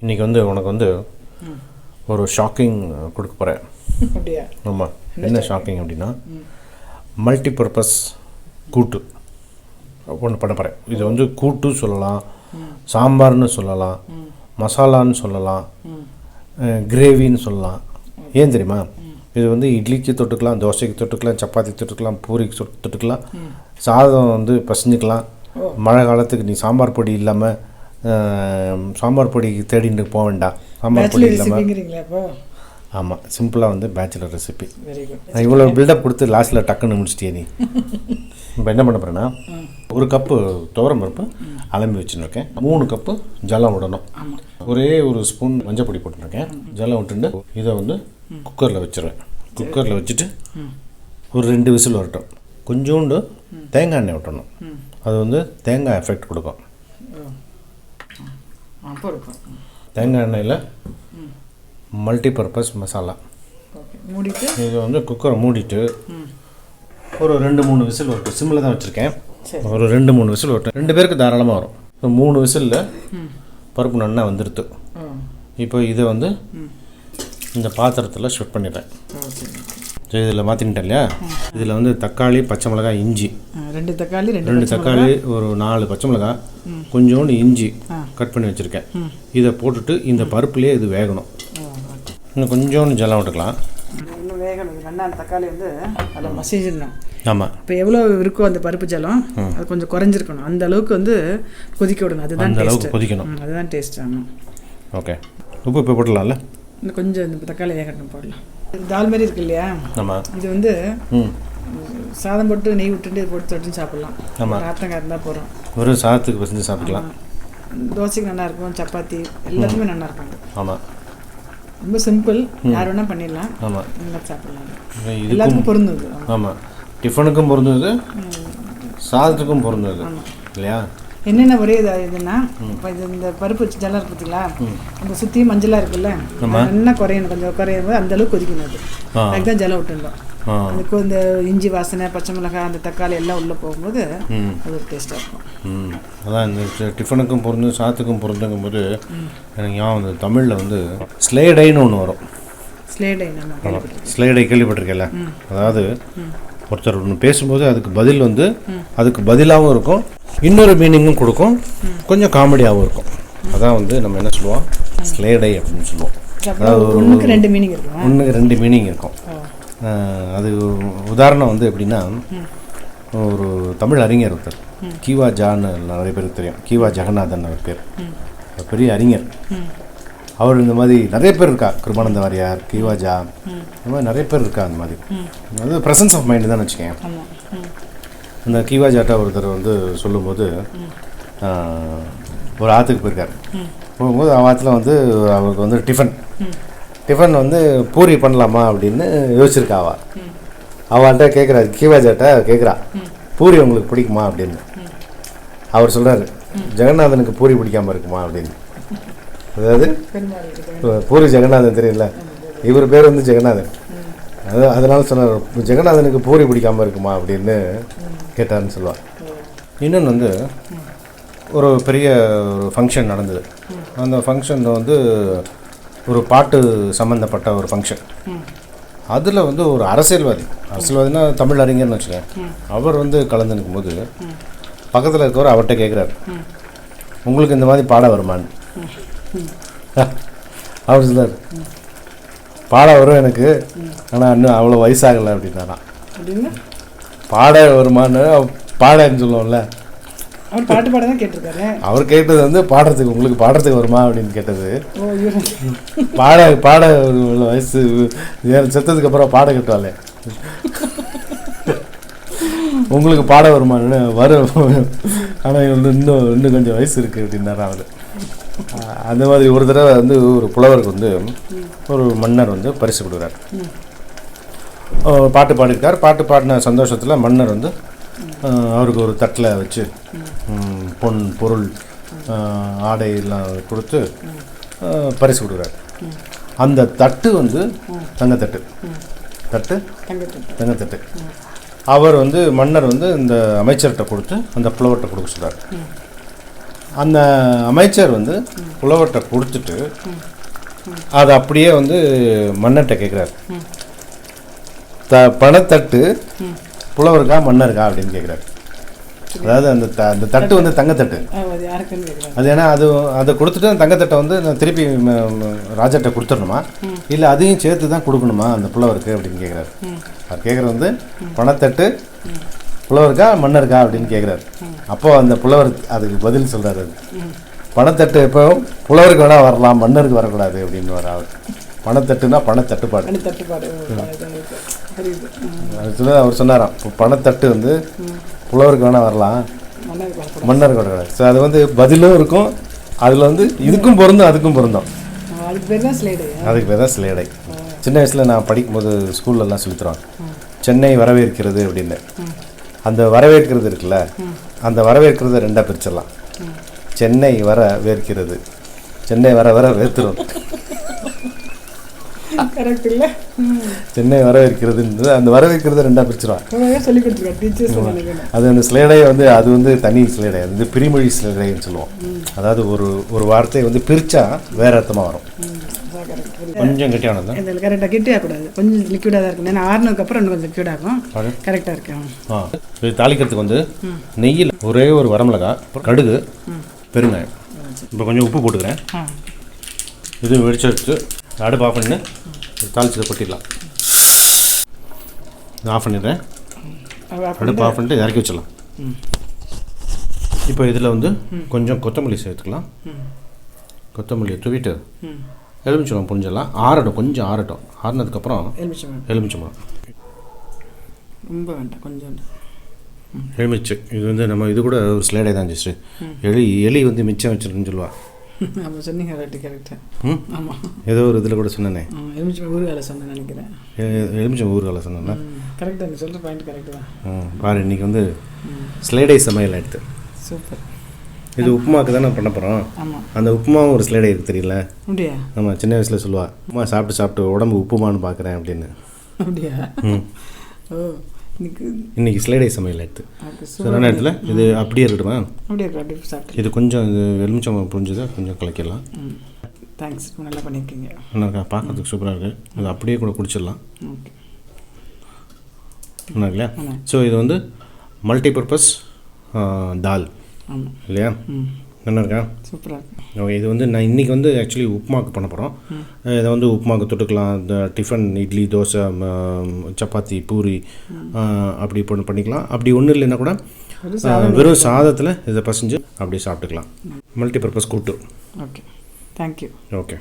இன்றைக்கி வந்து உனக்கு வந்து ஒரு ஷாக்கிங் கொடுக்க போகிறேன். அப்படியா? ஆமாம். என்ன ஷாக்கிங் அப்படின்னா மல்டிபர்பஸ் கூட்டு ஒன்று பண்ண போகிறேன். இது வந்து கூட்டு சொல்லலாம், சாம்பார்னு சொல்லலாம், மசாலான்னு சொல்லலாம், கிரேவின்னு சொல்லலாம். ஏன் தெரியுமா? இது வந்து இட்லிக்கு தொட்டுக்கலாம், தோசைக்கு தொட்டுக்கலாம், சப்பாத்தி தொட்டுக்கலாம், பூரிக்கு தொட்டுக்கலாம், சாதம் வந்து பசஞ்சிக்கலாம். மழை காலத்துக்கு நீ சாம்பார் பொடி இல்லாமல் சாம்பார் பொடி தேடிட்டு போக வேண்டாம். சாம்பார் பொடி இல்லாமல் ஆமாம், சிம்பிளாக வந்து பேச்சுலர் ரெசிபி. இவ்வளோ பில்டப் கொடுத்து லாஸ்ட்டில் டக்குன்னு முடிச்சிட்டியே நீ. இப்போ என்ன பண்ண போகிறேன்னா, ஒரு கப்பு துவரம் பருப்பு அலம்பி வச்சுருக்கேன். 3 கப்பு ஜலம் விடணும். ஒரே ஒரு ஸ்பூன் மஞ்சள் பொடி போட்டுருக்கேன். ஜலம் விட்டுட்டு இதை வந்து குக்கரில் வச்சுருவேன். குக்கரில் வச்சுட்டு ஒரு 2 விசில் வரட்டும். கொஞ்சோண்டு தேங்காய் எண்ணெய் விட்டணும். அது வந்து தேங்காய் எஃபெக்ட் கொடுக்கும். தேங்காய் எண்ணெயில் மல்டிபர்பஸ் மசாலா மூடிட்டு இதை வந்து குக்கரை மூடிட்டு ஒரு 2-3 விசில் வரட்டும். சிம்மில் தான் வச்சுருக்கேன். ஒரு 2-3 விசில் வரட்டும். 2 பேருக்கு தாராளமாக வரும். இப்போ 3 விசிலில் பருப்பு நல்லா வந்துடுது. இப்போ இதை வந்து இந்த பாத்திரத்தில் ஷிஃப்ட் பண்ணிடுறேன். இதில் மாற்றிக்கிட்டேன் இல்லையா? இதில் வந்து தக்காளி, பச்சை மிளகாய், இஞ்சி, 2 தக்காளி, 2 தக்காளி, ஒரு 4 பச்சை மிளகாய், கொஞ்சோண்டு இஞ்சி கட் பண்ணி வச்சுருக்கேன். இதை போட்டுட்டு இந்த பருப்புலேயே இது வேகணும். இன்னும் கொஞ்சோண்டு ஜலம் விட்டுக்கலாம். இன்னும் வேகணும். வெங்காயம் தக்காளி வந்து அதை மசிஞ்சிடணும். ஆமாம். இப்போ எவ்வளோ இருக்கோ அந்த பருப்பு ஜலம் அது கொஞ்சம் குறைஞ்சிருக்கணும். அந்த அளவுக்கு வந்து கொதிக்க விடணும். அதுதான் அந்த அளவுக்கு கொதிக்கணும். அதுதான் டேஸ்ட். ஆமாம். ஓகே. உப்பு இப்போ போட்டுடலாம்ல? இன்னும் கொஞ்சம் இந்த தக்காளி வேகட்டும் போடலாம். தால் மாதிரி இருக்கு இல்லையா? ஆமாம். இது வந்து சாதம் போட்டு நெய் விட்டுட்டு போட்டு தொட்டுன்னு சாப்பிட்லாம். ஆமாம். ராத்தங்காய் இருந்தால் போகிறோம். ஒரு சாதத்துக்கு பசஞ்சு சாப்பிடலாம். தோசைக்கு நல்லாயிருக்கும், சப்பாத்தி எல்லாத்துக்குமே நல்லா இருப்பாங்க. ஆமாம். ரொம்ப சிம்பிள், யார் வேணால் பண்ணிடலாம். ஆமாம். நல்லா சாப்பிட்லாம். எல்லாத்துக்கும் பொருந்தது. ஆமாம். டிஃபனுக்கும் பொருந்தது, சாதத்துக்கும் பொருந்தது இல்லையா? என்னென்ன ஒரே இதுன்னா, இப்போ இது இந்த பருப்பு ஜலம் இருக்கு பார்த்தீங்களா, அந்த சுற்றி மஞ்சளாக இருக்குல்ல, நல்லா குறையணும். கொஞ்சம் குறையும் போது அந்தளவுக்கு கொதிக்கணும். அது அதுக்கு தான் ஜலம் விட்டுருந்தோம். அதுக்கு இந்த இஞ்சி வாசனை, பச்சை மிளகாய், அந்த தக்காளி எல்லாம் உள்ளே போகும்போது அது ஒரு டேஸ்ட்டாக இருக்கும். அதான் இந்த டிஃபனுக்கும் பொருந்து, சாதத்துக்கும் பொருந்துங்கும் போது எனக்கு ஞாபகம் வந்து தமிழில் வந்து ஸ்லேடைன்னு ஒன்று வரும். ஸ்லேடை ஸ்லேடை கேள்விப்பட்டிருக்கேன்ல? அதாவது ஒருத்தர் ஒன்று பேசும்போது அதுக்கு பதில் வந்து அதுக்கு பதிலாகவும் இருக்கும், இன்னொரு மீனிங்கும் கொடுக்கும், கொஞ்சம் காமெடியாகவும் இருக்கும். அதான் வந்து நம்ம என்ன சொல்லுவோம், ஸ்லேடை அப்படின்னு சொல்லுவோம். அதாவது ஒன்றுக்கு 2 மீனிங் இருக்கும். ஒன்றுக்கு 2 மீனிங் இருக்கும். அது உதாரணம் வந்து எப்படின்னா, ஒரு தமிழ் அறிஞர் ஒருத்தர் கீவா ஜான்னு நிறைய பேருக்கு தெரியும். கீவா ஜெகநாதன் அவர் பேர். பெரிய அறிஞர். அவர் இந்த மாதிரி நிறைய பேர் இருக்கா. கிருபானந்த வாரியார், கீவாஜா, இந்த மாதிரி நிறைய பேர் இருக்கா. அந்த மாதிரி அது ப்ரெசன்ஸ் ஆஃப் மைண்டு தான் வச்சுக்கேன். அந்த கீவாஜாட்டா ஒருத்தர் வந்து சொல்லும்போது, ஒரு ஆற்றுக்கு போயிருக்கார். போகும்போது ஆற்றுல வந்து அவருக்கு வந்து டிஃபன் வந்து பூரி பண்ணலாமா அப்படின்னு யோசிச்சிருக்கா. அவள்கிட்ட கேட்குறா, கீவாஜாட்டா கேட்குறா, பூரி உங்களுக்கு பிடிக்குமா அப்படின்னு. அவர் சொல்கிறார், ஜெகநாதனுக்கு பூரி பிடிக்காமல் இருக்குமா அப்படின்னு. அதாவது பூரி ஜெகநாதன் தெரியல, இவர் பேர் வந்து ஜெகநாதன். அதனால சொன்னார், ஜெகநாதனுக்கு பூரி பிடிக்காமல் இருக்குமா அப்படின்னு கேட்டார்னு சொல்லுவார். இன்னொன்று வந்து ஒரு பெரிய ஒரு ஃபங்க்ஷன் நடந்தது. அந்த ஃபங்க்ஷனில் வந்து ஒரு பாட்டு சம்மந்தப்பட்ட ஒரு ஃபங்க்ஷன். அதில் வந்து ஒரு அரசியல்வாதினா தமிழ் அறிஞர்னு வச்சுக்கேன், அவர் வந்து கலந்துக்கும் போது பக்கத்தில் இருக்கவர் அவர்கிட்ட கேட்குறாரு, உங்களுக்கு இந்த மாதிரி பாட வருமானு. அவர் சொல்லார், பாட வரும் எனக்கு, ஆனால் இன்னும் அவ்வளோ வயசாகலை அப்படின்னாரா. பாட வருமானு பாடன்னு சொல்லுவோம்ல, அவர் பாட்டு பாட தான் கேட்டிருக்காரு. அவர் கேட்டது வந்து பாடுறதுக்கு, உங்களுக்கு பாடுறதுக்கு வருமா அப்படின்னு கேட்டது. பாட ஒரு வயசு செத்ததுக்கு அப்புறம் பாட கேட்டாலே உங்களுக்கு பாட வருமானு வரும், ஆனால் இன்னும் கொஞ்சம் வயசு இருக்குது அப்படின்னாரா அவர். அந்த மாதிரி ஒரு தடவை வந்து ஒரு புலவருக்கு வந்து ஒரு மன்னர் வந்து பரிசு கொடுக்குறார். பாட்டு பாடியிருக்கார். பாட்டு பாடின சந்தோஷத்தில் மன்னர் வந்து அவருக்கு ஒரு தட்டில் வச்சு பொன் பொருள் ஆடையெல்லாம் கொடுத்து பரிசு கொடுக்குறார். அந்த தட்டு வந்து தங்கத்தட்டு. அவர் வந்து மன்னர் வந்து இந்த அமைச்சர்கிட்ட கொடுத்து அந்த புலவர்கிட்ட கொடுக்க சொல்கிறார். அந்த அமைச்சர் வந்து புலவர்கிட்ட கொடுத்துட்டு அதை அப்படியே வந்து மன்னர்கிட்ட கேட்குறாரு. பணத்தட்டு புலவருக்கா மன்னருக்கா அப்படின்னு கேட்குறாரு. அதாவது அந்த தட்டு வந்து தங்கத்தட்டு. அது ஏன்னா அதை கொடுத்துட்டு அந்த தங்கத்தட்டை வந்து நான் திருப்பி ராஜாட்ட கொடுத்துடணுமா இல்லை அதையும் சேர்த்து தான் கொடுக்கணுமா அந்த புலவருக்கு அப்படின்னு கேட்குறாரு. அவர் கேட்குறது வந்து பணத்தட்டு புலவருக்கா மன்னருக்கா அப்படின்னு கேட்குறாரு. அப்போது அந்த புலவர் அதுக்கு பதில் சொல்கிறாரு, பணத்தட்டு எப்போ புலவருக்கு வேணால் வரலாம், மன்னருக்கு வரக்கூடாது அப்படின்னு வர அவர். பணத்தட்டுனா பணத்தட்டுப்பாடு. அது அவர் சொன்னாராம், இப்போ பணத்தட்டு வந்து புலவருக்கு வேணால் வரலாம், மன்னருக்கு வரக்கூடாது. ஸோ அது வந்து பதிலும் இருக்கும், அதில் வந்து இதுக்கும் பொருந்தும் அதுக்கும் பொருந்தும். அதுக்கு பேர் தான் சிலேடை. சின்ன வயசில் நான் படிக்கும்போது ஸ்கூல்லலாம் சொல்லித்தருவாங்க, சென்னை வரவேற்கிறது அப்படின்னு. அந்த வரவேற்கிறது இருக்குல்ல, அந்த வரவேற்கிறத ரெண்டாக பிரிச்சிடலாம். சென்னை வர வேர்க்கிறது, சென்னை வர வர வேர்த்துரும். சென்னை வரவேற்கிறதுன்றது அந்த வரவேற்கிறத ரெண்டாக பிரிச்சிருவாங்க, சொல்லி கொடுத்துருக்காங்க. அது அந்த ஸ்லேடை வந்து அது வந்து தனி ஸ்லேடை, அது வந்து பிரிமொழி ஸ்லேடைன்னு சொல்லுவோம். அதாவது ஒரு வார்த்தையை வந்து பிரித்தா வேற அர்த்தமாக வரும். கொஞ்சம் கெட்டியானது இதில் கரெக்டாக கெட்டியாகக்கூடாது, கொஞ்சம் லிக்விடாக தான் இருக்கும். ஏன்னா ஆறுனதுக்கு அப்புறம் இன்னும் கொஞ்சம் லிக்விட் ஆகும். கரெக்டாக இருக்கும். இது தாளிக்கிறதுக்கு வந்து நெய்யில் ஒரே ஒரு வரமிளகா, கடுகு, பெருங்காயம், இப்போ கொஞ்சம் உப்பு போட்டுக்கிறேன். இது வெடிச்சு வச்சு அடுப்பு ஆஃப் பண்ணி தாளிச்சதை கொட்டிடலாம். ஆஃப் பண்ணிடுறேன், அடுப்பு ஆஃப் பண்ணிட்டு இறக்கி வச்சிடலாம். இப்போ இதில் வந்து கொஞ்சம் கொத்தமல்லி சேர்த்துக்கலாம். கொத்தமல்லியை தூவிட்டு எலுமிச்சம்பழம் புரிஞ்சிடலாம். ஆறட்டும், கொஞ்சம் ஆறட்டும். ஆறினதுக்கப்புறம் எலுமிச்சம்பழம் ரொம்ப வேண்டாம், கொஞ்சம் எலுமிச்சை. இது வந்து நம்ம இது கூட ஒரு ஸ்லேடே தான் ஜஸ்ட்டு. எலி வந்து மிச்சம் வச்சுருக்குன்னு சொல்லுவா. ஆமாம், சொன்னீங்க, கரெக்டாக. ஆமாம், ஏதோ ஒரு இதில் கூட சொன்னேனே, எலுமிச்சம் ஊறுகால சொன்னேன் நினைக்கிறேன். எலுமிச்சம் ஊறுகால சொன்னேன்னா கரெக்டாக, நீ சொல்கிற பாயிண்ட் கரெக்டு தான். பாரு, இன்றைக்கி வந்து ஸ்லேடை சமையல் எடுத்து சூப்பர். இது உப்புமாவுக்கு தானே பண்ண போகிறோம். அந்த உப்புமாவும் ஒரு ஸ்லேடை இருக்குது, தெரியல? அப்படியா? ஆமாம், சின்ன வயசில் சொல்லுவாள், உப்புமா சாப்பிட்டு உடம்பு உப்புமான்னு பார்க்குறேன் அப்படின்னு. அப்படியா? ஓ, இன்னைக்கு ஸ்லேடை சமையல் எடுத்து சில நேரத்தில் இது அப்படியே இருக்கட்டுமா? இது கொஞ்சம் இது எலுமிச்சம்பழம் புரிஞ்சுதா, கொஞ்சம் கலக்கிடலாம். தேங்க்ஸ், நல்லா பண்ணியிருக்கீங்க. நல்லா இருக்கா? பார்க்கறதுக்கு சூப்பராக இருக்குது. இது அப்படியே கூட குடிச்சிடலாம். நல்லா இல்லையா? ஸோ இது வந்து மல்டிபர்பஸ் தால் இல்லையா? நல்லா இருக்கா? சூப்பராக இருக்கு. ஓகே, இது வந்து நான் இன்றைக்கி வந்து ஆக்சுவலி உப்புமாவுக்கு பண்ண போகிறோம். இதை வந்து உப்புமாவுக்கு தொட்டுக்கலாம். இந்த டிஃபன், இட்லி, தோசை, சப்பாத்தி, பூரி அப்படி பண்ணிக்கலாம். அப்படி ஒன்றும் இல்லைன்னா கூட வெறும் சாதத்தில் இதை பசைஞ்சு அப்படியே சாப்பிட்டுக்கலாம். மல்டிபர்பஸ் கூட்டு. Okay, thank you. ஓகே.